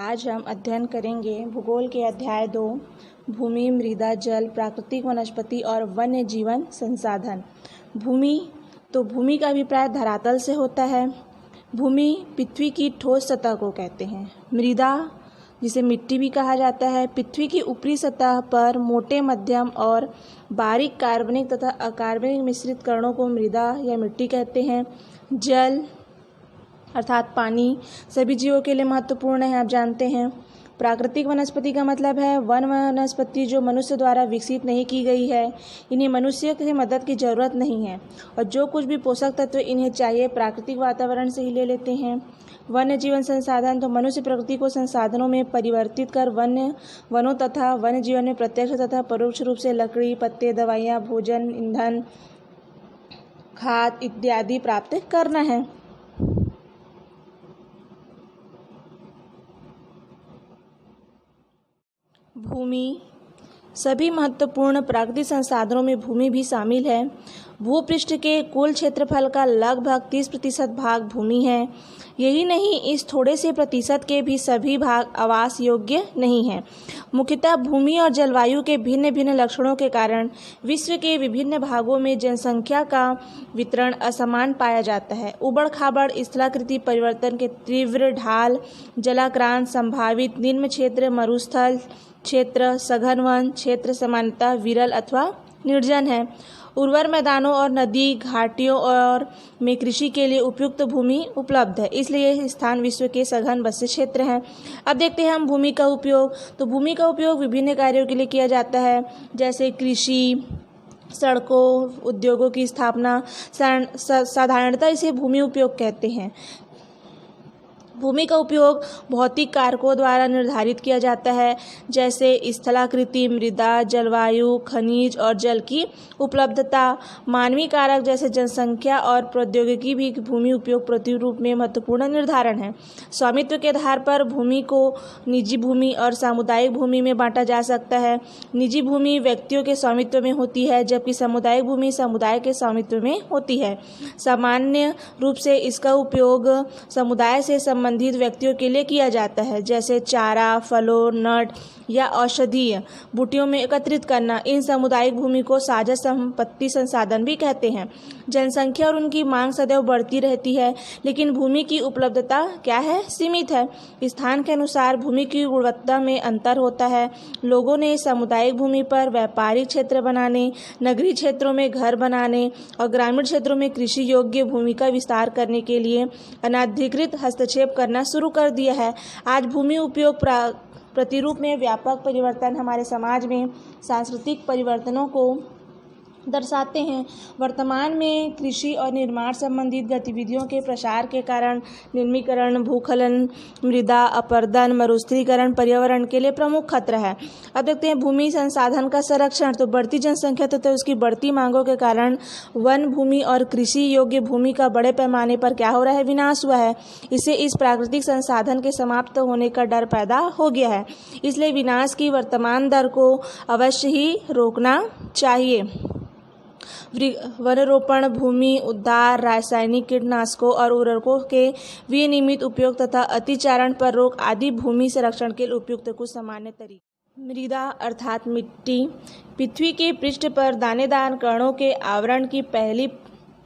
आज हम अध्ययन करेंगे भूगोल के अध्याय 2 भूमि, मृदा, जल, प्राकृतिक वनस्पति और वन्य जीवन संसाधन। भूमि भूमि का अभिप्राय धरातल से होता है। भूमि पृथ्वी की ठोस सतह को कहते हैं। मृदा, जिसे मिट्टी भी कहा जाता है, पृथ्वी की ऊपरी सतह पर मोटे, मध्यम और बारीक कार्बनिक तथा अकार्बनिक मिश्रित कणों को मृदा या मिट्टी कहते हैं। जल अर्थात पानी सभी जीवों के लिए महत्वपूर्ण है, आप जानते हैं। प्राकृतिक वनस्पति का मतलब है वन वनस्पति जो मनुष्य द्वारा विकसित नहीं की गई है। इन्हें मनुष्य की मदद की ज़रूरत नहीं है और जो कुछ भी पोषक तत्व इन्हें चाहिए प्राकृतिक वातावरण से ही ले लेते हैं। वन्य जीवन संसाधन मनुष्य प्रकृति को संसाधनों में परिवर्तित कर वनों तथा वन्य जीवन में प्रत्यक्ष तथा परोक्ष रूप से लकड़ी, पत्ते, दवाइयाँ, भोजन, ईंधन, खाद इत्यादि प्राप्त करना है। भूमि सभी महत्वपूर्ण प्राकृतिक संसाधनों में भूमि भी शामिल है। भूपृष्ठ के कुल क्षेत्रफल का लगभग 30% भाग भूमि है। यही नहीं, इस थोड़े से प्रतिशत के भी सभी भाग आवास योग्य नहीं हैं। मुख्यतः भूमि और जलवायु के भिन्न भिन्न लक्षणों के कारण विश्व के विभिन्न भागों में जनसंख्या का वितरण असमान पाया जाता है। उबड़ खाबड़ स्थलाकृति परिवर्तन के तीव्र ढाल, जलाक्रांत, संभावित निम्न क्षेत्र, मरुस्थल क्षेत्र, सघन वन क्षेत्र सामान्यतः विरल अथवा निर्जन है। उर्वर मैदानों और नदी घाटियों और में कृषि के लिए उपयुक्त भूमि उपलब्ध है, इसलिए यह स्थान विश्व के सघन बसे क्षेत्र हैं। अब देखते हैं हम भूमि का उपयोग। तो भूमि का उपयोग विभिन्न कार्यों के लिए किया जाता है, जैसे कृषि, सड़कों, उद्योगों की स्थापना। साधारणतः इसे भूमि उपयोग कहते हैं। भूमि का उपयोग भौतिक कारकों द्वारा निर्धारित किया जाता है, जैसे स्थलाकृति, मृदा, जलवायु, खनिज और जल की उपलब्धता। मानवीय कारक जैसे जनसंख्या और प्रौद्योगिकी भी भूमि उपयोग प्रतिरूप में महत्वपूर्ण निर्धारण है। स्वामित्व के आधार पर भूमि को निजी भूमि और सामुदायिक भूमि में बांटा जा सकता है। निजी भूमि व्यक्तियों के स्वामित्व में होती है, जबकि सामुदायिक भूमि समुदाय के स्वामित्व में होती है। सामान्य रूप से इसका उपयोग समुदाय से संबंधित व्यक्तियों के लिए किया जाता है, जैसे चारा, फलों, नट या औषधीय बूटियों में एकत्रित करना। इन सामुदायिक भूमि को साझा संपत्ति संसाधन भी कहते हैं। जनसंख्या और उनकी मांग सदैव बढ़ती रहती है, लेकिन भूमि की उपलब्धता क्या है, सीमित है। स्थान के अनुसार भूमि की गुणवत्ता में अंतर होता है। लोगों ने सामुदायिक भूमि पर व्यापारिक क्षेत्र बनाने, नगरीय क्षेत्रों में घर बनाने और ग्रामीण क्षेत्रों में कृषि योग्य भूमि का विस्तार करने के लिए अनधिकृत हस्तक्षेप करना शुरू कर दिया है। आज भूमि उपयोग प्रतिरूप में व्यापक परिवर्तन हमारे समाज में सांस्कृतिक परिवर्तनों को दर्शाते हैं। वर्तमान में कृषि और निर्माण संबंधित गतिविधियों के प्रसार के कारण निम्नीकरण, भूस्खलन, मृदा अपरदन, मरुस्थलीकरण पर्यावरण के लिए प्रमुख खतरा है। अब देखते हैं भूमि संसाधन का संरक्षण। तो बढ़ती जनसंख्या तथा उसकी बढ़ती मांगों के कारण वन भूमि और कृषि योग्य भूमि का बड़े पैमाने पर क्या हो रहा है, विनाश हुआ है। इससे इस प्राकृतिक संसाधन के समाप्त होने का डर पैदा हो गया है। इसलिए विनाश की वर्तमान दर को अवश्य ही रोकना चाहिए। वनरोपण, भूमि उद्धार, रासायनिक कीटनाशकों और उर्वरकों के विनियमित उपयोग तथा अतिचारण पर रोक आदि भूमि संरक्षण के लिए उपयुक्त कुछ सामान्य तरीके। मृदा अर्थात मिट्टी पृथ्वी के पृष्ठ पर दानेदार कणों के आवरण की पहली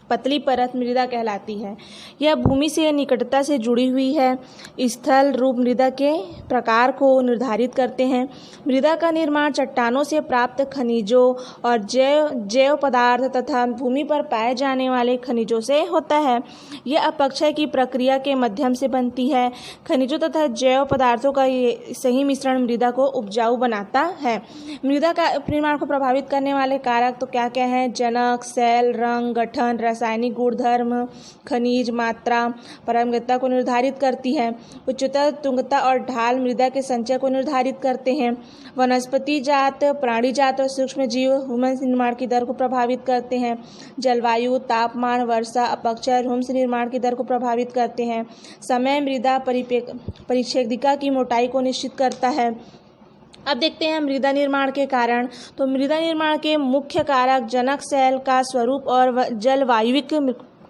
पतली परत मृदा कहलाती है। यह भूमि से निकटता से जुड़ी हुई है। स्थल रूप मृदा के प्रकार को निर्धारित करते हैं। मृदा का निर्माण चट्टानों से प्राप्त खनिजों और जैव पदार्थ तथा भूमि पर पाए जाने वाले खनिजों से होता है। यह अपक्षय की प्रक्रिया के माध्यम से बनती है। खनिजों तथा जैव पदार्थों का सही मिश्रण मृदा को उपजाऊ बनाता है। मृदा का निर्माण को प्रभावित करने वाले कारक तो क्या क्या हैं? जनक, सेल, रंग, गठन, रासायनिक गुणधर्म, खनिज मात्रा, पारगम्यता को निर्धारित करती है। उच्चतर, तुंगता और ढाल मृदा के संचय को निर्धारित करते हैं। वनस्पति जात, प्राणी जात और सूक्ष्म जीव ह्यूमस निर्माण की दर को प्रभावित करते हैं। जलवायु, तापमान, वर्षा, अपक्षय ह्यूमस निर्माण की दर को प्रभावित करते हैं। समय मृदा परिच्छेदिका की मोटाई को निश्चित करता है। अब देखते हैं मृदा निर्माण के कारण। तो मृदा निर्माण के मुख्य कारक जनक, सेल का स्वरूप और जलवायविक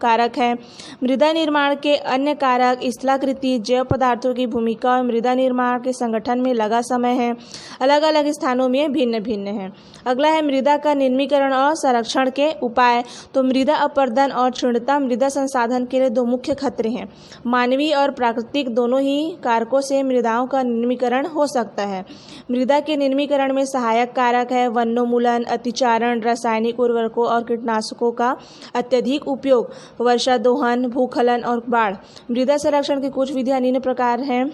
कारक हैं। मृदा निर्माण के अन्य कारक स्थलाकृति, जैव पदार्थों की भूमिका और मृदा निर्माण के संगठन में लगा समय है, अलग अलग स्थानों में भिन्न भिन्न है। अगला है मृदा का निर्मीकरण और संरक्षण के उपाय। तो मृदा अपरदन और क्षीणता मृदा संसाधन के लिए दो मुख्य खतरे हैं। मानवीय और प्राकृतिक दोनों ही कारकों से मृदाओं का निर्मीकरण हो सकता है। मृदा के निर्मीकरण में सहायक कारक है वनोन्मूलन, अतिचारण, रासायनिक उर्वरकों और कीटनाशकों का अत्यधिक उपयोग, वर्षा दोहन, भूस्खलन और बाढ़। मृदा संरक्षण की कुछ विधियां निम्न प्रकार हैं,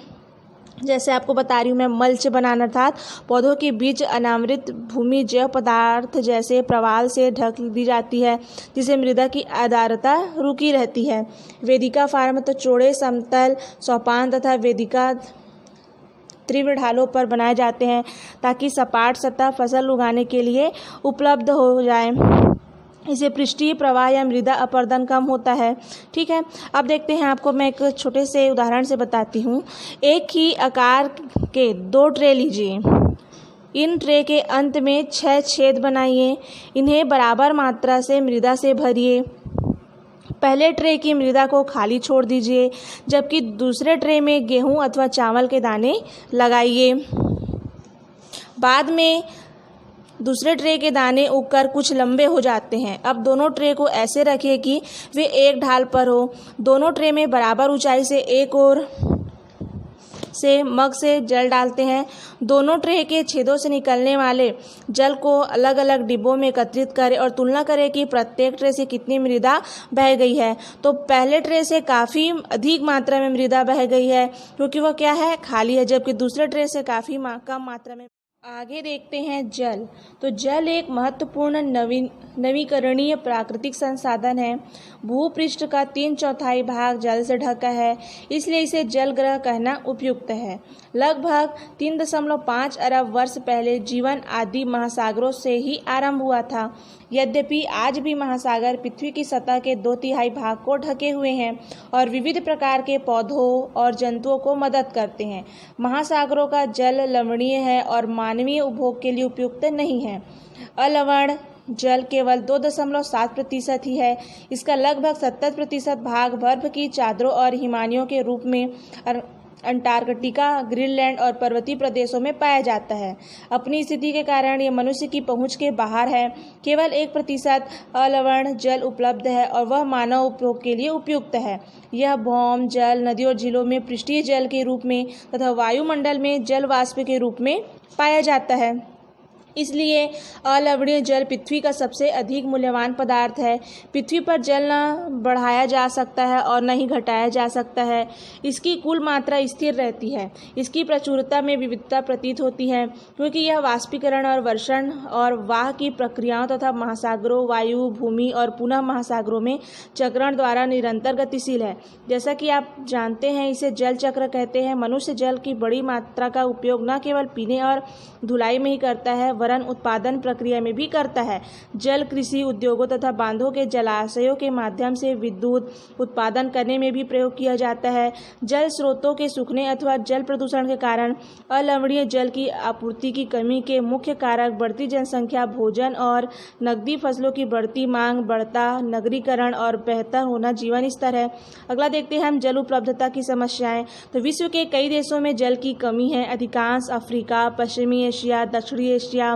जैसे आपको बता रही हूँ मैं। मल्च बनाना, अर्थात पौधों के बीच अनावृत भूमि जैव पदार्थ जैसे प्रवाल से ढक दी जाती है, जिससे मृदा की आर्द्रता रुकी रहती है। वेदिका फार्म, तो चौड़े समतल सोपान तथा वेदिका तीव्र ढालों पर बनाए जाते हैं ताकि सपाट सतह फसल उगाने के लिए उपलब्ध हो जाए। इसे पृष्ठीय प्रवाह या मृदा अपरदन कम होता है। ठीक है, अब देखते हैं, आपको मैं एक छोटे से उदाहरण से बताती हूँ। एक ही आकार के 2 ट्रे लीजिए। इन ट्रे के अंत में 6 छेद बनाइए। इन्हें बराबर मात्रा से मृदा से भरिए। पहले ट्रे की मृदा को खाली छोड़ दीजिए, जबकि दूसरे ट्रे में गेहूं अथवा चावल के दाने लगाइए। बाद में दूसरे ट्रे के दाने उगकर कुछ लंबे हो जाते हैं। अब दोनों ट्रे को ऐसे रखिए कि वे एक ढाल पर हो। दोनों ट्रे में बराबर ऊंचाई से एक ओर से मग से जल डालते हैं। दोनों ट्रे के छेदों से निकलने वाले जल को अलग अलग डिब्बों में एकत्रित करें और तुलना करें कि प्रत्येक ट्रे से कितनी मृदा बह गई है। तो पहले ट्रे से काफ़ी अधिक मात्रा में मृदा बह गई है, क्योंकि वह क्या है, खाली है, जबकि दूसरे ट्रे से काफ़ी कम मात्रा में। आगे देखते हैं जल। तो जल एक महत्वपूर्ण नवीकरणीय प्राकृतिक संसाधन है। भूपृष्ठ का 3/4 भाग जल से ढका है, इसलिए इसे जल ग्रह कहना उपयुक्त है। लगभग 3.5 अरब वर्ष पहले जीवन आदि महासागरों से ही आरंभ हुआ था। यद्यपि आज भी महासागर पृथ्वी की सतह के 2/3 भाग को ढके हुए हैं और विविध प्रकार के पौधों और जंतुओं को मदद करते हैं। महासागरों का जल लवणीय है और मानवीय उपभोग के लिए उपयुक्त नहीं है। अलवण जल केवल 2.7% ही है। इसका लगभग 70% भाग बर्फ की चादरों और हिमानियों के रूप में अंटार्कटिका, ग्रीनलैंड और पर्वतीय प्रदेशों में पाया जाता है। अपनी स्थिति के कारण यह मनुष्य की पहुंच के बाहर है। केवल 1% अलवण जल उपलब्ध है और वह मानव उपयोग के लिए उपयुक्त है। यह भौम जल, नदियों और झीलों में पृष्ठीय जल के रूप में तथा वायुमंडल में जल वाष्प के रूप में पाया जाता है। इसलिए अलवणीय जल पृथ्वी का सबसे अधिक मूल्यवान पदार्थ है। पृथ्वी पर जल न बढ़ाया जा सकता है और न ही घटाया जा सकता है। इसकी कुल मात्रा स्थिर रहती है। इसकी प्रचुरता में विविधता प्रतीत होती है, क्योंकि यह वाष्पीकरण और वर्षण और वाह की प्रक्रियाओं तथा महासागरों, वायु, भूमि और पुनः महासागरों में चक्रण द्वारा निरंतर गतिशील है। जैसा कि आप जानते हैं, इसे जल चक्र कहते हैं। मनुष्य जल की बड़ी मात्रा का उपयोग न केवल पीने और धुलाई में ही करता है, वरन उत्पादन प्रक्रिया में भी करता है। जल कृषि उद्योगों तथा बांधों के जलाशयों के माध्यम से विद्युत उत्पादन करने में भी प्रयोग किया जाता है। जल स्रोतों के सूखने अथवा जल प्रदूषण के कारण अलवणीय जल की आपूर्ति की कमी के मुख्य कारक बढ़ती जनसंख्या, भोजन और नकदी फसलों की बढ़ती मांग, बढ़ता नगरीकरण और बेहतर होना जीवन स्तर है। अगला देखते हैं हम जल उपलब्धता की समस्याएं। तो विश्व के कई देशों में जल की कमी है। अधिकांश अफ्रीका, पश्चिमी एशिया, दक्षिणी एशिया,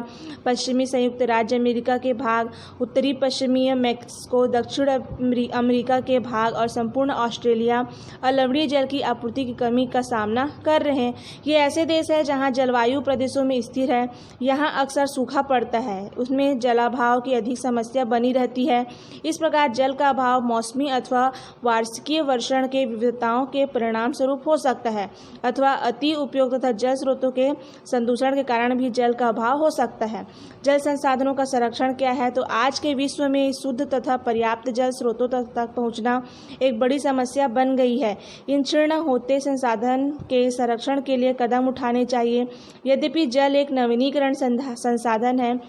पश्चिमी संयुक्त राज्य अमेरिका के भाग, उत्तरी पश्चिमी मैक्सिको, दक्षिण अमेरिका के भाग और संपूर्ण ऑस्ट्रेलिया अलवणीय जल की आपूर्ति की कमी का सामना कर रहे हैं। ये ऐसे देश हैं जहां जलवायु प्रदेशों में स्थिर है। यहाँ अक्सर सूखा पड़ता है, उसमें जलाभाव की अधिक समस्या बनी रहती है। इस प्रकार जल का अभाव मौसमी अथवा वार्षिकीय वर्षण के विविधताओं के परिणाम स्वरूप हो सकता है, अथवा अति उपयोग तथा जल स्रोतों के संदूषण के कारण भी जल का अभाव हो सकता है। जल संसाधनों का संरक्षण क्या है? तो आज के विश्व में शुद्ध तथा पर्याप्त जल स्रोतों तक पहुंचना एक बड़ी समस्या बन गई है। इन क्षीण होते संसाधन के संरक्षण के लिए कदम उठाने चाहिए। यद्यपि जल एक नवीनीकरण संसाधन है,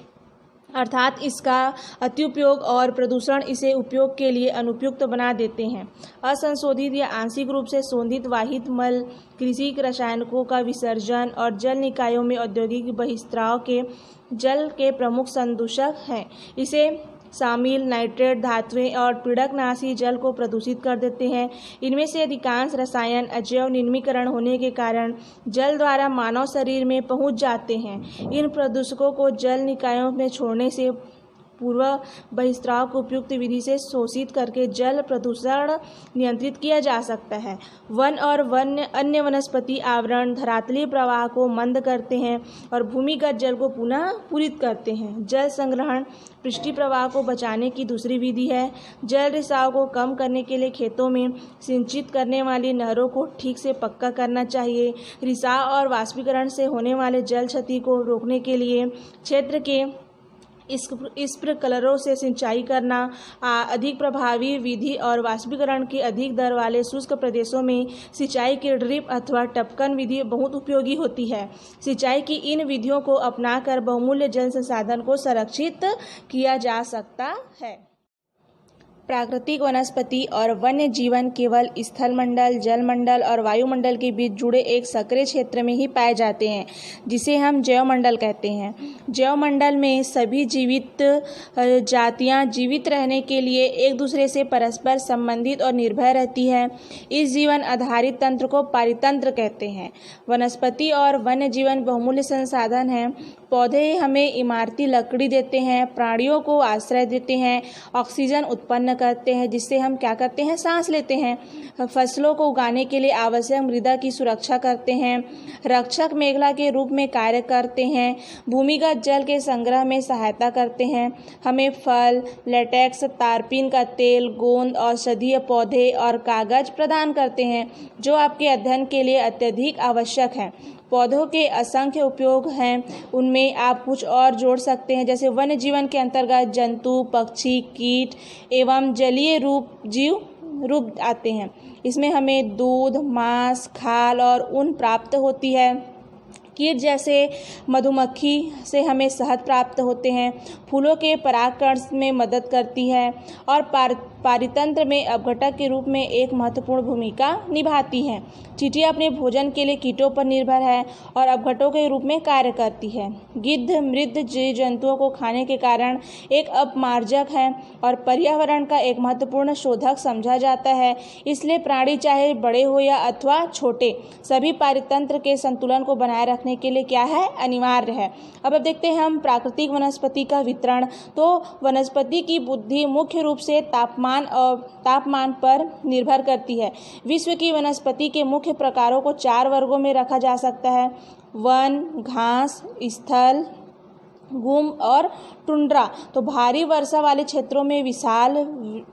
अर्थात इसका अतिउपयोग और प्रदूषण इसे उपयोग के लिए अनुपयुक्त बना देते हैं। असंशोधित या आंशिक रूप से शोधित वाहित मल, कृषि रसायनों का विसर्जन और जल निकायों में औद्योगिक बहिस्राव के जल के प्रमुख संदूषक हैं। इसे शामिल नाइट्रेट धातुएं और पीड़कनाशी जल को प्रदूषित कर देते हैं। इनमें से अधिकांश रसायन अजैव निर्मीकरण होने के कारण जल द्वारा मानव शरीर में पहुंच जाते हैं। इन प्रदूषकों को जल निकायों में छोड़ने से पूर्व बहिस्राव को उपयुक्त विधि से शोषित करके जल प्रदूषण नियंत्रित किया जा सकता है। वन और अन्य वनस्पति आवरण धरातलीय प्रवाह को मंद करते हैं और भूमिगत जल को पुनः पूरित करते हैं। जल संग्रहण पृष्ठीय प्रवाह को बचाने की दूसरी विधि है। जल रिसाव को कम करने के लिए खेतों में सिंचित करने वाली नहरों को ठीक से पक्का करना चाहिए। रिसाव और वाष्पीकरण से होने वाले जल क्षति को रोकने के लिए क्षेत्र के स्प्रिंकलरों से सिंचाई करना अधिक प्रभावी विधि और वाष्पीकरण की अधिक दर वाले शुष्क प्रदेशों में सिंचाई की ड्रिप अथवा टपकन विधि बहुत उपयोगी होती है। सिंचाई की इन विधियों को अपनाकर बहुमूल्य जल संसाधन को संरक्षित किया जा सकता है। प्राकृतिक वनस्पति और वन्य जीवन केवल स्थलमंडल, जलमंडल और वायुमंडल के बीच जुड़े एक सक्रिय क्षेत्र में ही पाए जाते हैं, जिसे हम जैवमंडल कहते हैं। जैवमंडल में सभी जीवित जातियां जीवित रहने के लिए एक दूसरे से परस्पर संबंधित और निर्भर रहती है। इस जीवन आधारित तंत्र को पारितंत्र कहते हैं। वनस्पति और वन्य जीवन बहुमूल्य संसाधन हैं। पौधे हमें इमारती लकड़ी देते हैं, प्राणियों को आश्रय देते हैं, ऑक्सीजन उत्पन्न करते हैं जिससे हम क्या करते हैं, सांस लेते हैं, फसलों को उगाने के लिए आवश्यक मृदा की सुरक्षा करते हैं, रक्षक मेखला के रूप में कार्य करते हैं, भूमिगत जल के संग्रह में सहायता करते हैं, हमें फल, लेटेक्स, तारपीन का तेल, गोंद, औषधीय पौधे और कागज प्रदान करते हैं जो आपके अध्ययन के लिए अत्यधिक आवश्यक है। पौधों के असंख्य उपयोग हैं, उनमें आप कुछ और जोड़ सकते हैं, जैसे वन्य जीवन के अंतर्गत जंतु, पक्षी, कीट एवं जलीय जीव आते हैं। इसमें हमें दूध, मांस, खाल और ऊन प्राप्त होती है। कीट जैसे मधुमक्खी से हमें शहद प्राप्त होते हैं। फूलों के परागकण में मदद करती है और पारितंत्र में अपघटक के रूप में एक महत्वपूर्ण भूमिका निभाती है। चींटियां अपने भोजन के लिए कीटों पर निर्भर है और अपघटकों के रूप में कार्य करती है। गिद्ध मृत जीव जंतुओं को खाने के कारण एक अपमार्जक है और पर्यावरण का एक महत्वपूर्ण शोधक समझा जाता है। इसलिए प्राणी चाहे बड़े हो या अथवा छोटे, सभी पारितंत्र के संतुलन को बनाए रखने के लिए क्या है, अनिवार्य है। अब देखते हैं हम प्राकृतिक वनस्पति का वितरण। तो वनस्पति की बुद्धि मुख्य रूप से तापमान पर निर्भर करती है। विश्व की वनस्पति के मुख्य प्रकारों को 4 वर्गों में रखा जा सकता है: वन, घास, स्थल, गुम और टुंड्रा। तो भारी वर्षा वाले क्षेत्रों में विशाल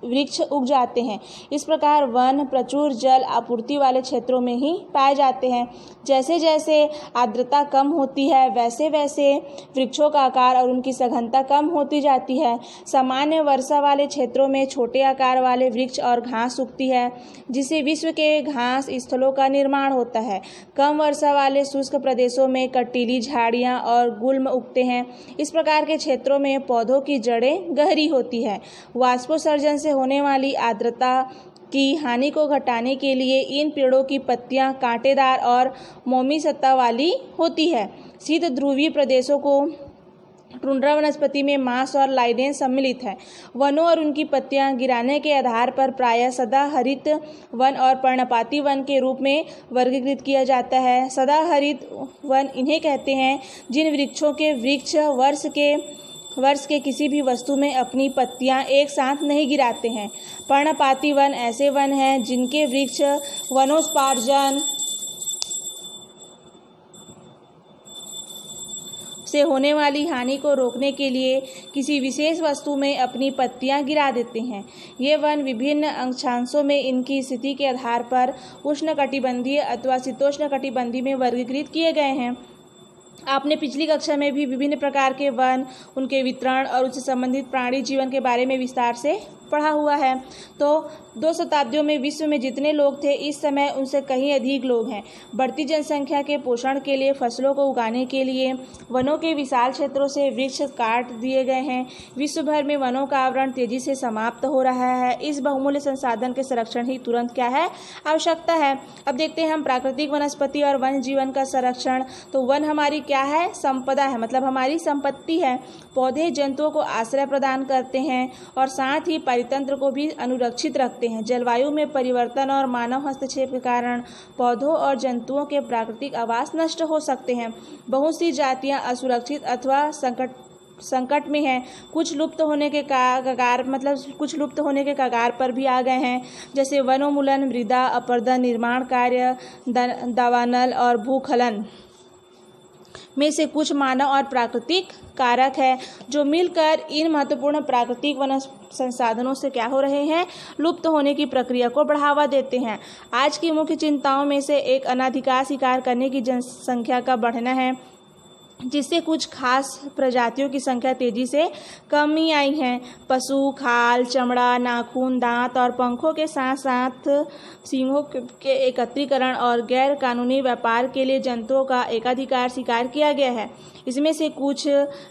वृक्ष उग जाते हैं। इस प्रकार वन प्रचुर जल आपूर्ति वाले क्षेत्रों में ही पाए जाते हैं। जैसे जैसे आर्द्रता कम होती है वैसे वैसे वृक्षों का आकार और उनकी सघनता कम होती जाती है। सामान्य वर्षा वाले क्षेत्रों में छोटे आकार वाले वृक्ष और घास उगती है, जिससे विश्व के घास स्थलों का निर्माण होता है। कम वर्षा वाले शुष्क प्रदेशों में कटीली झाड़ियाँ और गुल्म उगते हैं। इस प्रकार के क्षेत्रों में पौधों की जड़ें गहरी होती है। वाष्पोत्सर्जन से होने वाली आर्द्रता की हानि को घटाने के लिए इन पेड़ों की पत्तियां कांटेदार और मोमी सतह वाली होती है। शीत ध्रुवीय प्रदेशों को टुंड्रा वनस्पति में मांस और लाइडेन सम्मिलित है। वनों और उनकी पत्तियां गिराने के आधार पर प्रायः सदाहरित वन और पर्णपाती वन के रूप में वर्गीकृत किया जाता है। सदाहरित वन इन्हें कहते हैं जिन वृक्षों के वृक्ष वर्ष के किसी भी वस्तु में अपनी पत्तियां एक साथ नहीं गिराते हैं। पर्णपाती वन ऐसे वन हैं जिनके वृक्ष वनोत्पादन से होने वाली हानि को रोकने के लिए किसी विशेष वस्तु में अपनी पत्तियां गिरा देते हैं। ये वन विभिन्न अक्षांशों में इनकी स्थिति के आधार पर उष्णकटिबंधीय अथवा शीतोष्णकटिबंधीय में वर्गीकृत किए गए हैं। आपने पिछली कक्षा में भी विभिन्न प्रकार के वन, उनके वितरण और उससे संबंधित प्राणी जीवन के बारे में विस्तार से पढ़ा हुआ है। तो 2 शताब्दियों में विश्व में जितने लोग थे इस समय उनसे कहीं अधिक लोग हैं। बढ़ती जनसंख्या के पोषण के लिए, फसलों को उगाने के लिए वनों के विशाल क्षेत्रों से वृक्ष काट दिए गए हैं। विश्व भर में वनों का आवरण तेजी से समाप्त हो रहा है। इस बहुमूल्य संसाधन के संरक्षण ही तुरंत क्या है, आवश्यकता है। अब देखते हैं हम प्राकृतिक वनस्पति और वन जीवन का संरक्षण। तो वन हमारी क्या है, संपदा है, मतलब हमारी संपत्ति है। पौधे जंतुओं को आश्रय प्रदान करते हैं और साथ ही परितंत्र को भी अनुरक्षित रखते हैं। जलवायु में परिवर्तन और मानव हस्तक्षेप के कारण पौधों और जंतुओं के प्राकृतिक आवास नष्ट हो सकते हैं। बहुत सी जातियां असुरक्षित अथवा संकट में हैं। कुछ लुप्त होने के कगार पर भी आ गए हैं, जैसे वनोन्मूलन, मृदा अपरदन, निर्माण कार्य, दावानल और भूस्खलन में से कुछ मानव और प्राकृतिक कारक है, जो मिलकर इन महत्वपूर्ण प्राकृतिक वन संसाधनों से क्या हो रहे हैं, लुप्त होने की प्रक्रिया को बढ़ावा देते हैं। आज की मुख्य चिंताओं में से एक अनाधिकार शिकार करने की जनसंख्या का बढ़ना है, जिससे कुछ खास प्रजातियों की संख्या तेजी से कमी आई है। पशु खाल, चमड़ा, नाखून, दांत और पंखों के साथ साथ सींगों के एकत्रीकरण और गैर कानूनी व्यापार के लिए जंतुओं का एकाधिकार शिकार किया गया है। इसमें से कुछ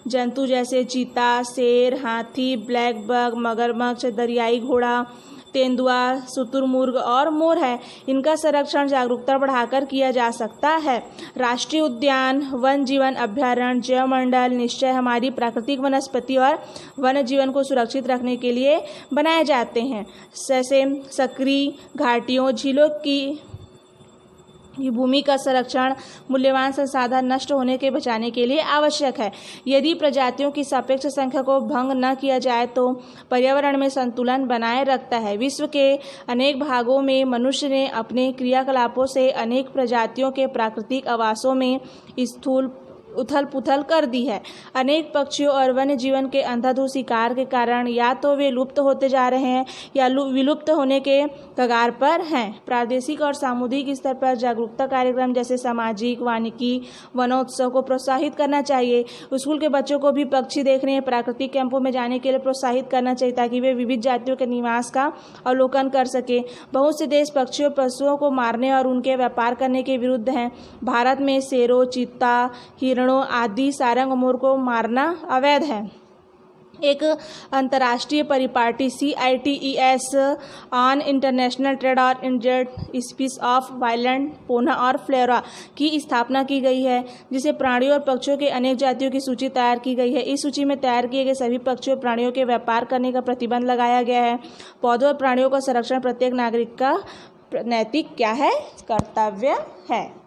जंतु जैसे चीता, शेर, हाथी, ब्लैक बग, मगरमच्छ, दरियाई घोड़ा, तेंदुआ, शुतुरमुर्ग और मोर है। इनका संरक्षण जागरूकता बढ़ाकर किया जा सकता है। राष्ट्रीय उद्यान, वन जीवन अभ्यारण्य, जैवमंडल निश्चय हमारी प्राकृतिक वनस्पति और वन जीवन को सुरक्षित रखने के लिए बनाए जाते हैं। जैसे सक्रिय घाटियों, झीलों की भूमि का संरक्षण मूल्यवान संसाधन नष्ट होने के बचाने के लिए आवश्यक है। यदि प्रजातियों की सापेक्ष संख्या को भंग न किया जाए तो पर्यावरण में संतुलन बनाए रखता है। विश्व के अनेक भागों में मनुष्य ने अपने क्रियाकलापों से अनेक प्रजातियों के प्राकृतिक आवासों में स्थूल उथल पुथल कर दी है। अनेक पक्षियों और वन्य जीवन के अंधाधुंध शिकार के कारण या तो वे लुप्त होते जा रहे हैं या विलुप्त होने के कगार पर हैं। प्रादेशिक और सामुदायिक स्तर पर जागरूकता कार्यक्रम जैसे सामाजिक, वानिकी, वनोत्सव को प्रोत्साहित करना चाहिए। स्कूल के बच्चों को भी पक्षी देखने, प्राकृतिक कैंपों में जाने के लिए प्रोत्साहित करना चाहिए, ताकि वे विविध जातियों के निवास का अवलोकन कर सके। बहुत से देश पक्षियों, पशुओं को मारने और उनके व्यापार करने के विरुद्ध हैं। भारत में शेरों, चीता, हिरणों आदि सारंग मोर को मारना अवैध है। एक अंतर्राष्ट्रीय परिपाटी CITES ऑन इंटरनेशनल ट्रेड और injured species of wild fauna और फ्लोरा की स्थापना की गई है, जिसे प्राणियों और पक्षियों के अनेक जातियों की सूची तैयार की गई है। इस सूची में तैयार किए गए सभी पक्षियों और प्राणियों के व्यापार करने का प्रतिबंध लगाया गया है। पौधों और प्राणियों का संरक्षण प्रत्येक नागरिक का नैतिक क्या है, कर्तव्य है।